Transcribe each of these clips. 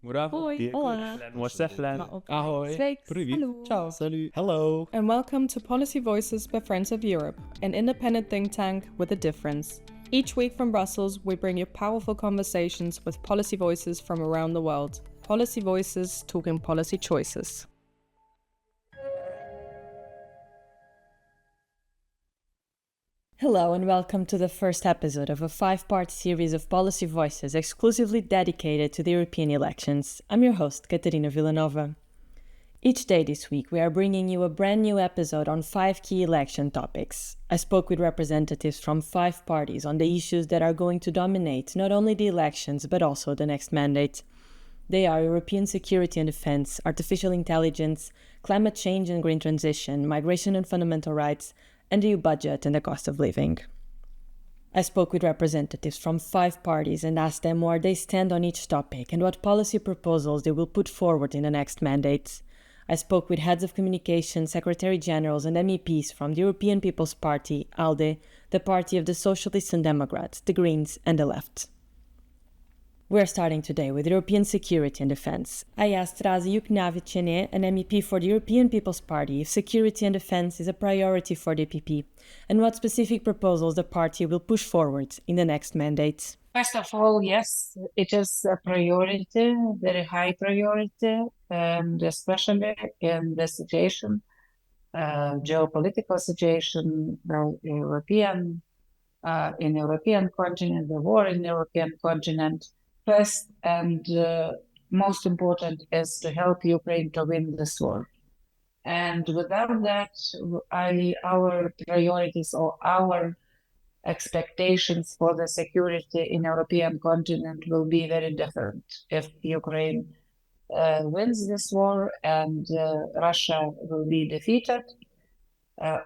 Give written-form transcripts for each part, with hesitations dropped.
Hoi, hola. Ahoy. Sveiki. Привіт. Hello. Ciao. Salut. Hello. And welcome to Policy Voices by Friends of Europe, an independent think tank with a difference. Each week from Brussels, we bring you powerful conversations with policy voices from around the world. Policy Voices talking policy choices. Hello and welcome to the first episode of a 5-part series of Policy Voices exclusively dedicated to the European elections. I'm your host, Catarina Vila Nova. Each day this week, we are bringing you a brand new episode on 5 key election topics. I spoke with representatives from 5 parties on the issues that are going to dominate not only the elections but also the next mandate. They are European security and defense, artificial intelligence, climate change and green transition, migration and fundamental rights, and the EU budget and the cost of living. I spoke with representatives from 5 parties and asked them where they stand on each topic and what policy proposals they will put forward in the next mandates. I spoke with heads of communication, secretary-generals and MEPs from the European People's Party, ALDE, the Party of the Socialists and Democrats, the Greens and the Left. We're starting today with European security and defense. I asked Rasa Juknevičienė, an MEP for the European People's Party, if security and defense is a priority for the EPP, and what specific proposals the party will push forward in the next mandate. First of all, yes, it is a priority, very high priority, and especially in the situation, geopolitical situation, in European continent, the war in the European continent. First and most important is to help Ukraine to win this war. And without that, our priorities or our expectations for the security in European continent will be very different if Ukraine wins this war and Russia will be defeated,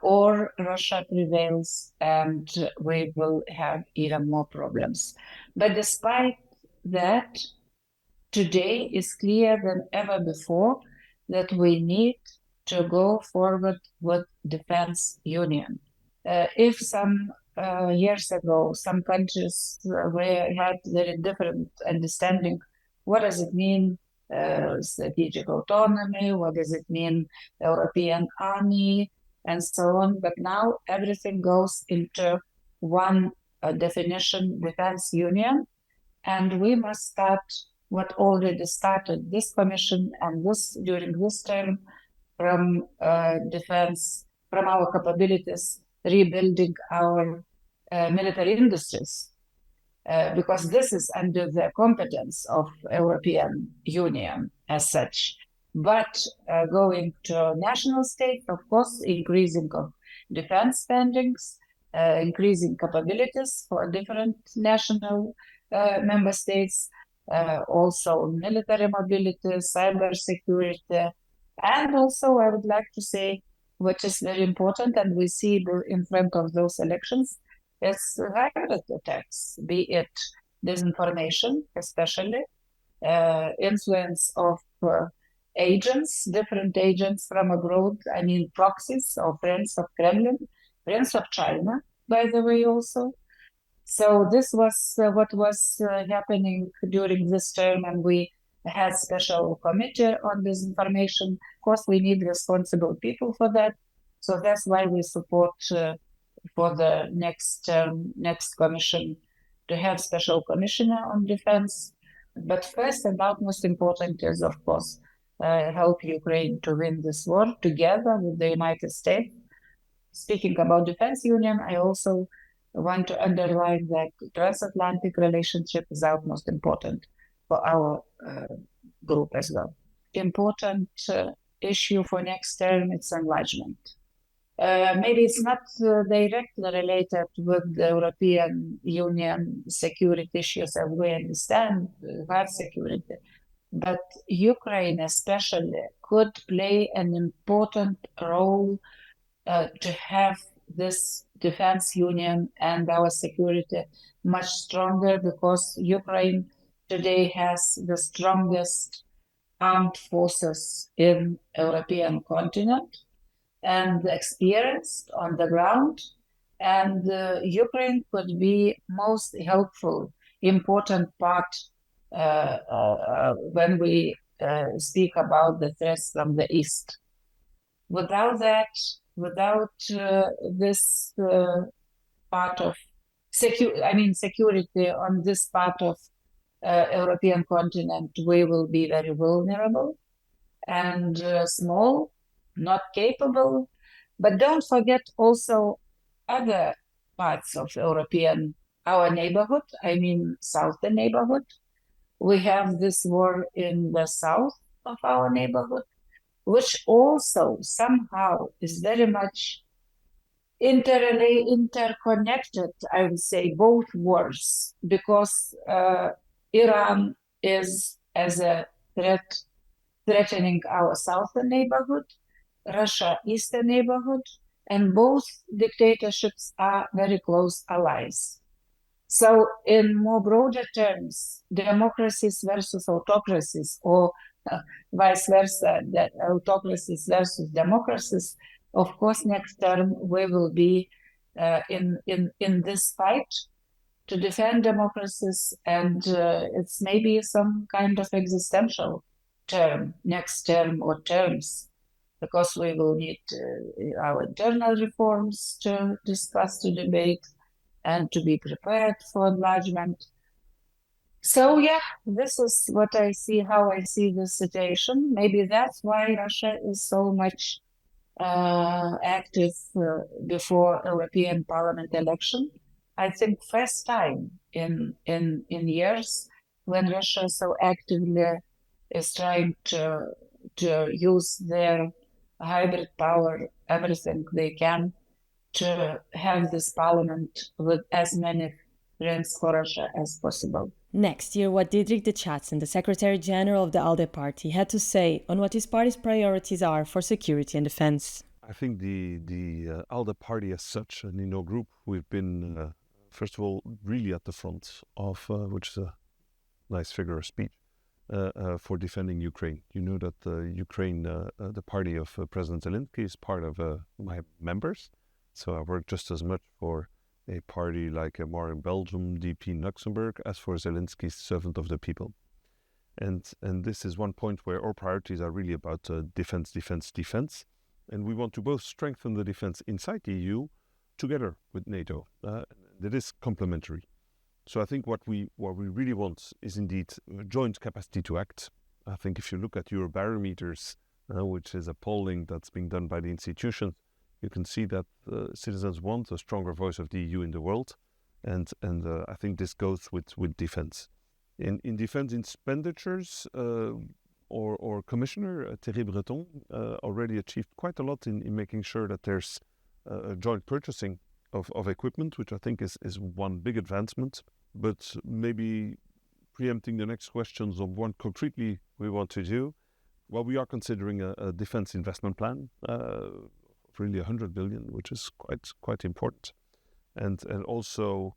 or Russia prevails and we will have even more problems. But despite that, today is clear than ever before that we need to go forward with defense union. If some years ago some countries had very different understanding, what does it mean strategic autonomy, what does it mean European army, and so on, but now everything goes into one definition, defense union. And we must start what already started this commission and during this term from defense, from our capabilities, rebuilding our military industries, because this is under the competence of European Union as such. But going to national state, of course, increasing of defense spendings, increasing capabilities for different national member states, also military mobility, cyber security, and also I would like to say, which is very important, and we see in front of those elections, is hybrid attacks, be it disinformation, especially influence of agents, different agents from abroad, I mean proxies or friends of Kremlin, friends of China, by the way, also. So this was what was happening during this term, and we had special committee on disinformation. Of course, we need responsible people for that. So that's why we support for the next commission to have special commissioner on defense. But first and utmost important is, of course, help Ukraine to win this war together with the United States. Speaking about defense union, I also want to underline that transatlantic relationship is utmost important for our group as well. Important issue for next term, it's enlargement. Maybe it's not directly related with the European Union security issues as we understand, hard security, but Ukraine especially could play an important role to have this defense union and our security much stronger, because Ukraine today has the strongest armed forces in European continent and experienced on the ground, and Ukraine could be most helpful, important part when we speak about the threats from the East. Without that, without this part of security on this part of European continent, we will be very vulnerable and small, not capable. But don't forget also other parts of our neighborhood, southern neighborhood. We have this war in the south of our neighborhood, which also somehow is very much interconnected, I would say, both wars, because Iran is as a threatening our southern neighborhood, Russia eastern neighborhood, and both dictatorships are very close allies. So in more broader terms, democracies versus autocracies, or vice versa, that autocracies versus democracies, of course, next term we will be in this fight to defend democracies, and it's maybe some kind of existential term, next term or terms, because we will need our internal reforms to discuss, to debate, and to be prepared for enlargement. So yeah, this is what I see, how I see the situation. Maybe that's why Russia is so much active before European Parliament election. I think first time in years when Russia so actively is trying to use their hybrid power, everything they can, to have this parliament with as many friends for Russia as possible. Next year, what Didrik de Schaetzen, the Secretary General of the ALDE Party, had to say on what his party's priorities are for security and defense. I think the ALDE Party as such, and in our group, we've been, first of all, really at the front of, which is a nice figure of speech, for defending Ukraine. You know that Ukraine, the party of President Zelensky, is part of my members. So I work just as much for a party like more in Belgium, DP in Luxembourg, as for Zelensky's servant of the people. And this is one point where our priorities are really about defense. And we want to both strengthen the defense inside the EU together with NATO. That is complementary. So I think what we really want is indeed a joint capacity to act. I think if you look at Eurobarometers, which is a polling that's being done by the institutions, you can see that citizens want a stronger voice of the EU in the world, and I think this goes with defense. In defense expenditures, our Commissioner Thierry Breton already achieved quite a lot in making sure that there's a joint purchasing of equipment, which I think is one big advancement. But maybe preempting the next questions on what concretely we want to do, well, we are considering a defense investment plan. Really 100 billion, which is quite important, and also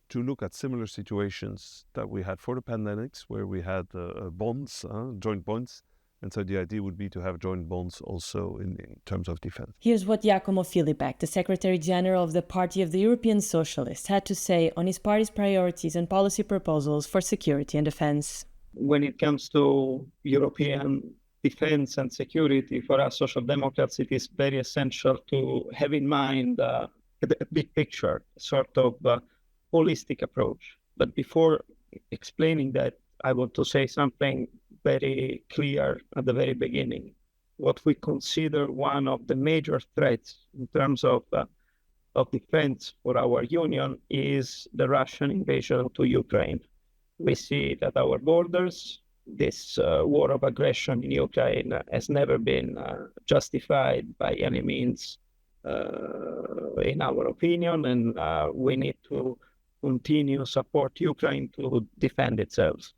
to look at similar situations that we had for the pandemics, where we had bonds, joint bonds, and so the idea would be to have joint bonds also in terms of defense. Here's what Giacomo Filibeck, the Secretary General of the Party of the European Socialists, had to say on his party's priorities and policy proposals for security and defense. When it comes to European defense and security, for us Social Democrats, it is very essential to have in mind the big picture, sort of holistic approach. But before explaining that, I want to say something very clear at the very beginning. What we consider one of the major threats in terms of defense for our union is the Russian invasion to Ukraine. We see that our borders, this war of aggression in Ukraine has never been justified by any means, in our opinion, and we need to continue support Ukraine to defend itself.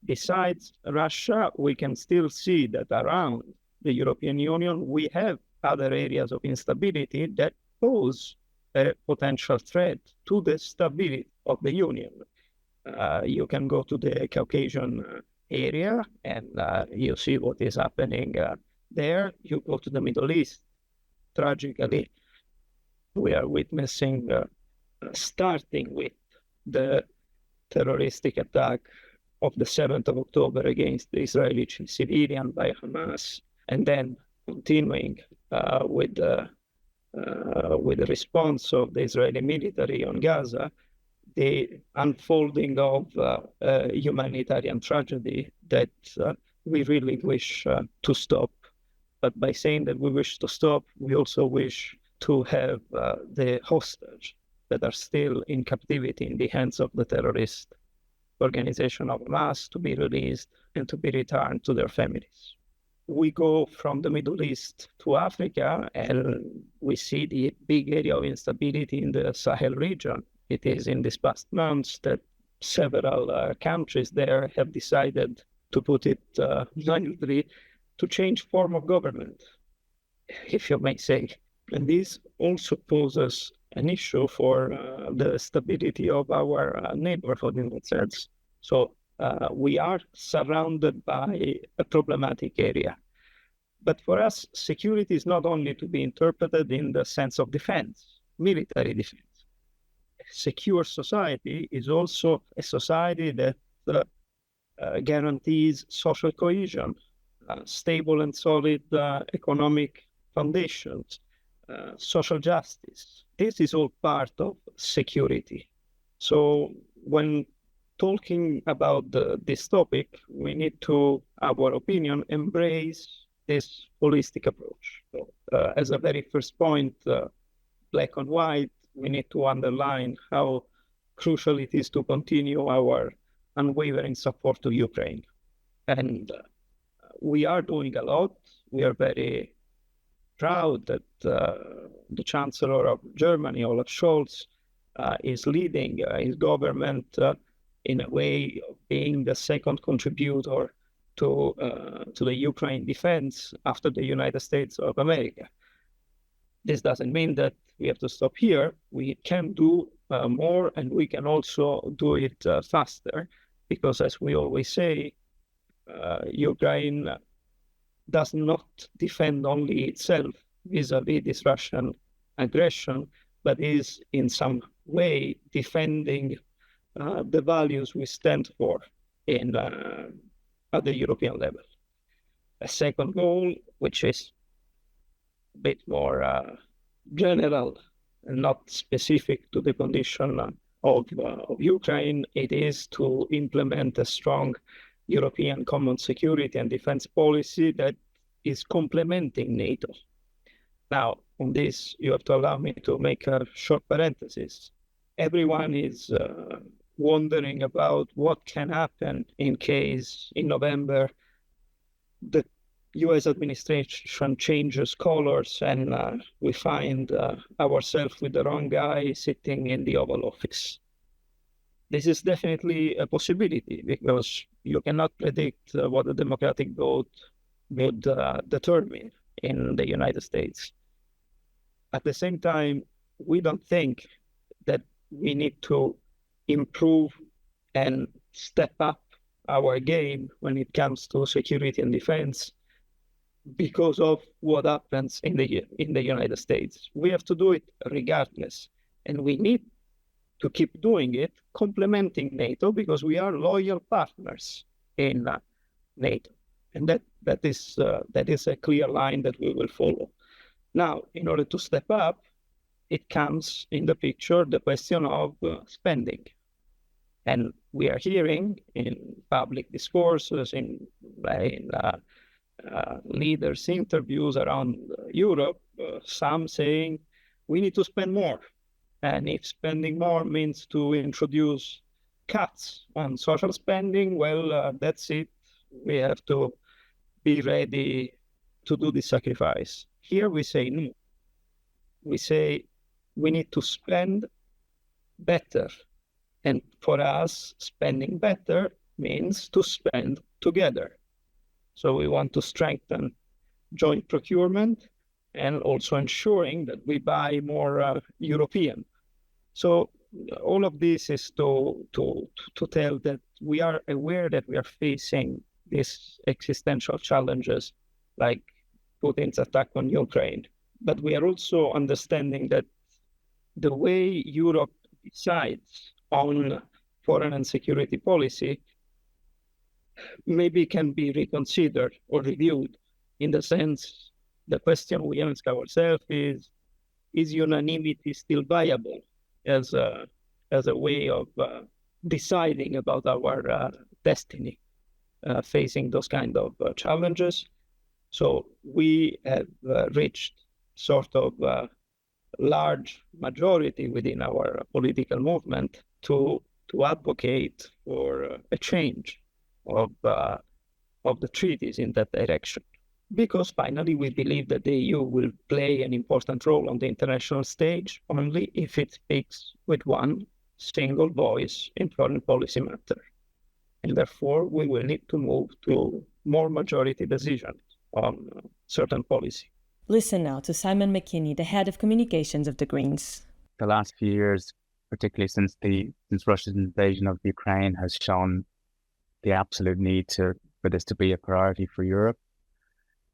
Besides Russia, we can still see that around the European Union, we have other areas of instability that pose a potential threat to the stability of the Union. You can go to the Caucasian area and you see what is happening there. You go to the Middle East, tragically, we are witnessing, starting with the terroristic attack of the 7th of October against the Israeli civilian by Hamas, and then continuing with the response of the Israeli military on Gaza, the unfolding of a humanitarian tragedy that we really wish to stop. But by saying that we wish to stop, we also wish to have the hostage that are still in captivity in the hands of the terrorist organization of Hamas to be released and to be returned to their families. We go from the Middle East to Africa, and we see the big area of instability in the Sahel region. It is in these past months that several countries there have decided, to put it mildly, to change form of government, if you may say. And this also poses an issue for the stability of our neighborhood in that sense. So we are surrounded by a problematic area. But for us, security is not only to be interpreted in the sense of defense, military defense. A secure society is also a society that guarantees social cohesion, stable and solid economic foundations, social justice. This is all part of security. So when talking about this topic, we need to, our opinion, embrace this holistic approach. So, as a very first point, black and white, we need to underline how crucial it is to continue our unwavering support to Ukraine. And we are doing a lot. We are very proud that the Chancellor of Germany, Olaf Scholz, is leading his government in a way of being the second contributor to the Ukraine defense after the United States of America. This doesn't mean that we have to stop here. We can do more, and we can also do it faster, because as we always say, Ukraine does not defend only itself vis-a-vis this Russian aggression, but is in some way defending the values we stand for at the European level. A second goal, which is a bit more general and not specific to the condition of Ukraine, it is to implement a strong European common security and defense policy that is complementing NATO. Now, on this, you have to allow me to make a short parenthesis. Everyone is wondering about what can happen in case in November the US administration changes colors and we find ourselves with the wrong guy sitting in the Oval Office. This is definitely a possibility, because you cannot predict what the Democratic vote would determine in the United States. At the same time, we don't think that we need to improve and step up our game when it comes to security and defense because of what happens in the United States. We have to do it regardless, and we need to keep doing it, complementing NATO, because we are loyal partners in NATO, and that is a clear line that we will follow. Now, in order to step up, it comes in the picture the question of spending. And we are hearing in public discourses, in leaders' interviews around Europe, some saying we need to spend more. And if spending more means to introduce cuts on social spending, well, that's it. We have to be ready to do the sacrifice. Here we say no. We say we need to spend better. And for us, spending better means to spend together. So we want to strengthen joint procurement and also ensuring that we buy more European. So all of this is to tell that we are aware that we are facing these existential challenges like Putin's attack on Ukraine. But we are also understanding that the way Europe decides on foreign and security policy maybe can be reconsidered or reviewed. In the sense, the question we ask ourselves is unanimity still viable as a way of deciding about our destiny facing those kind of challenges? So we have reached sort of large majority within our political movement to advocate for a change of the treaties in that direction. Because finally, we believe that the EU will play an important role on the international stage only if it speaks with one single voice in foreign policy matters. And therefore, we will need to move to more majority decisions on certain policy. Listen now to Simon McKeagney, the head of communications of the Greens. The last few years, particularly since Russia's invasion of Ukraine, has shown the absolute need for this to be a priority for Europe.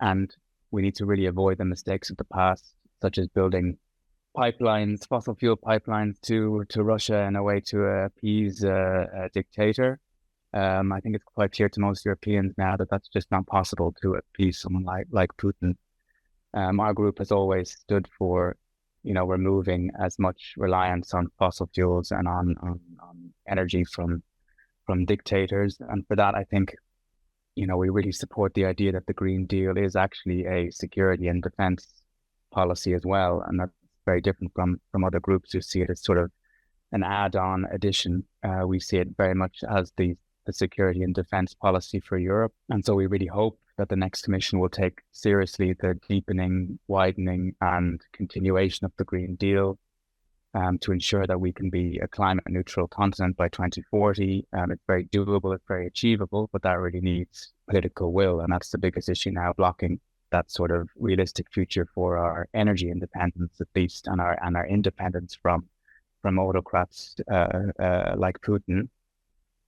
And we need to really avoid the mistakes of the past, such as building pipelines, fossil fuel pipelines to Russia in a way to appease a dictator. I think it's quite clear to most Europeans now that that's just not possible to appease someone like Putin. Our group has always stood for, removing as much reliance on fossil fuels and on energy from dictators. And for that, I think, we really support the idea that the Green Deal is actually a security and defense policy as well. And that's very different from other groups who see it as sort of an add-on addition. We see it very much as the security and defense policy for Europe. And so we really hope that the next Commission will take seriously the deepening, widening and continuation of the Green Deal to ensure that we can be a climate neutral continent by 2040. It's very doable, it's very achievable, but that really needs political will. And that's the biggest issue now, blocking that sort of realistic future for our energy independence, at least, and our independence from autocrats like Putin.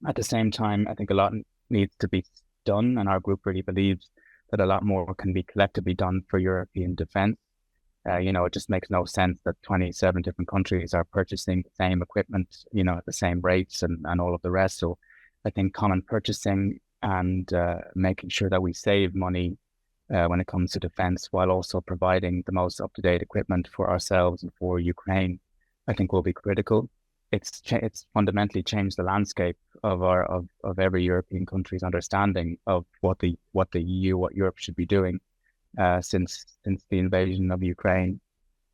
At the same time, I think a lot needs to be done, and our group really believes that a lot more can be collectively done for European defence. It just makes no sense that 27 different countries are purchasing the same equipment, at the same rates and all of the rest. So I think common purchasing and making sure that we save money when it comes to defence, while also providing the most up-to-date equipment for ourselves and for Ukraine, I think will be critical. It's fundamentally changed the landscape of every European country's understanding of what the EU, what Europe should be doing since the invasion of Ukraine.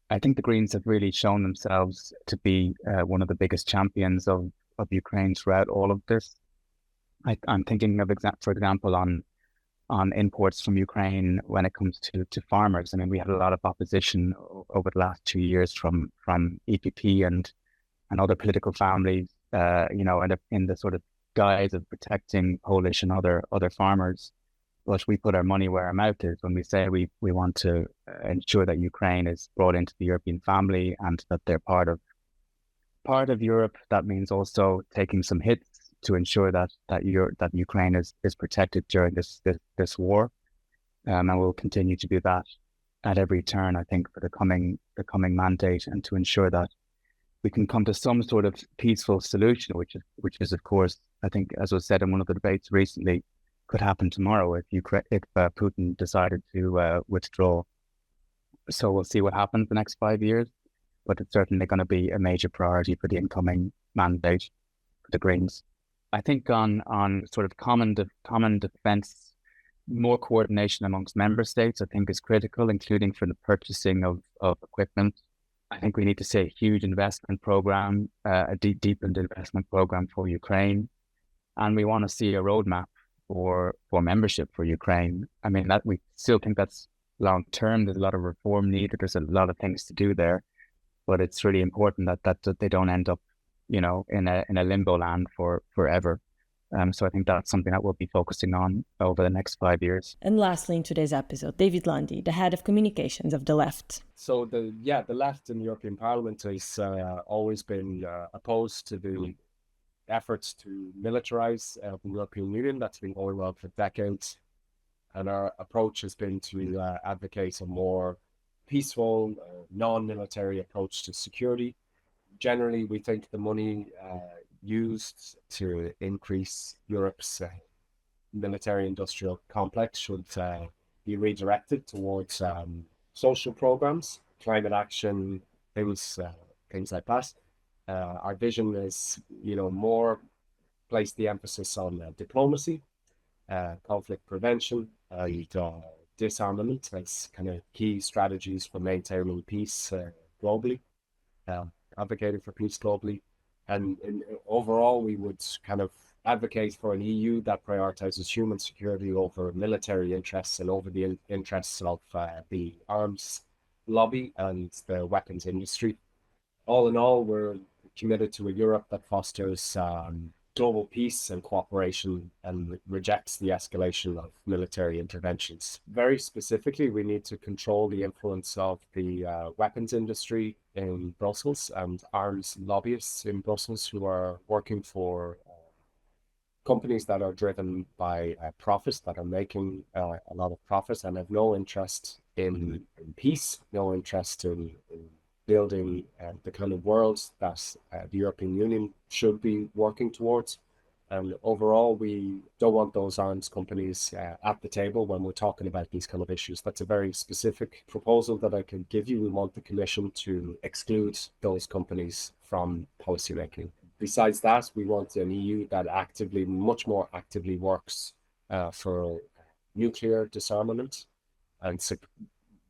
I think the Greens have really shown themselves to be one of the biggest champions of Ukraine throughout all of this. I'm thinking of, for example, on imports from Ukraine when it comes to farmers. I mean, we had a lot of opposition over the last 2 years from EPP and other political families, in the sort of guise of protecting Polish and other farmers. But we put our money where our mouth is when we say we want to ensure that Ukraine is brought into the European family and that they're part of Europe. That means also taking some hits to ensure that Ukraine is protected during this war, and we'll continue to do that at every turn, I think, for the coming mandate, and to ensure that we can come to some sort of peaceful solution, which is of course, I think, as was said in one of the debates recently, could happen tomorrow if Putin decided to withdraw. So we'll see what happens the next 5 years, but it's certainly going to be a major priority for the incoming mandate for the Greens. I think on sort of common defence, more coordination amongst member states, I think, is critical, including for the purchasing of equipment. I think we need to see a huge investment program, a deepened investment program for Ukraine, and we want to see a roadmap for membership for Ukraine. I mean, that we still think that's long term. There's a lot of reform needed. There's a lot of things to do there, but it's really important that they don't end up, in a limbo land for forever. So I think that's something that we'll be focusing on over the next 5 years. And lastly, in today's episode, David Lundy, the head of communications of the left. So the left in the European Parliament has always been opposed to the efforts to militarize the European Union. That's been going on for decades. And our approach has been to advocate a more peaceful, non-military approach to security. Generally, we think the money used to increase Europe's military-industrial complex should be redirected towards social programs, climate action, things like that. Our vision is, more place the emphasis on diplomacy, conflict prevention, and disarmament as kind of key strategies for maintaining peace globally, advocating for peace globally. And overall, we would kind of advocate for an EU that prioritizes human security over military interests and over the interests of the arms lobby and the weapons industry. All in all, we're committed to a Europe that fosters global peace and cooperation and rejects the escalation of military interventions. Very specifically, we need to control the influence of the weapons industry in Brussels and arms lobbyists in Brussels who are working for companies that are driven by profits, that are making a lot of profits and have no interest in peace, no interest in building the kind of world that the European Union should be working towards. And overall, we don't want those arms companies at the table when we're talking about these kind of issues. That's a very specific proposal that I can give you. We want the Commission to exclude those companies from policymaking. Besides that, we want an EU that much more actively works for nuclear disarmament and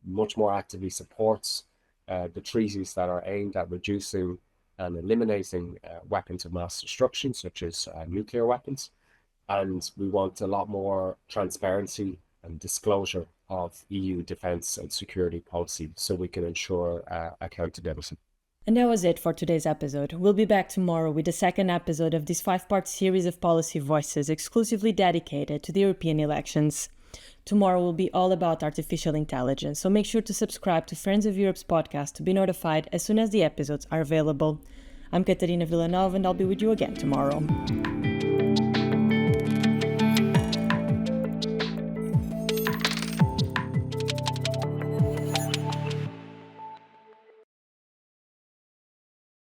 much more actively supports the treaties that are aimed at reducing and eliminating weapons of mass destruction, such as nuclear weapons. And we want a lot more transparency and disclosure of EU defence and security policy so we can ensure accountability. And that was it for today's episode. We'll be back tomorrow with the second episode of this 5-part series of policy voices exclusively dedicated to the European elections. Tomorrow will be all about artificial intelligence, so make sure to subscribe to Friends of Europe's podcast to be notified as soon as the episodes are available. I'm Catarina Vila Nova, and I'll be with you again tomorrow.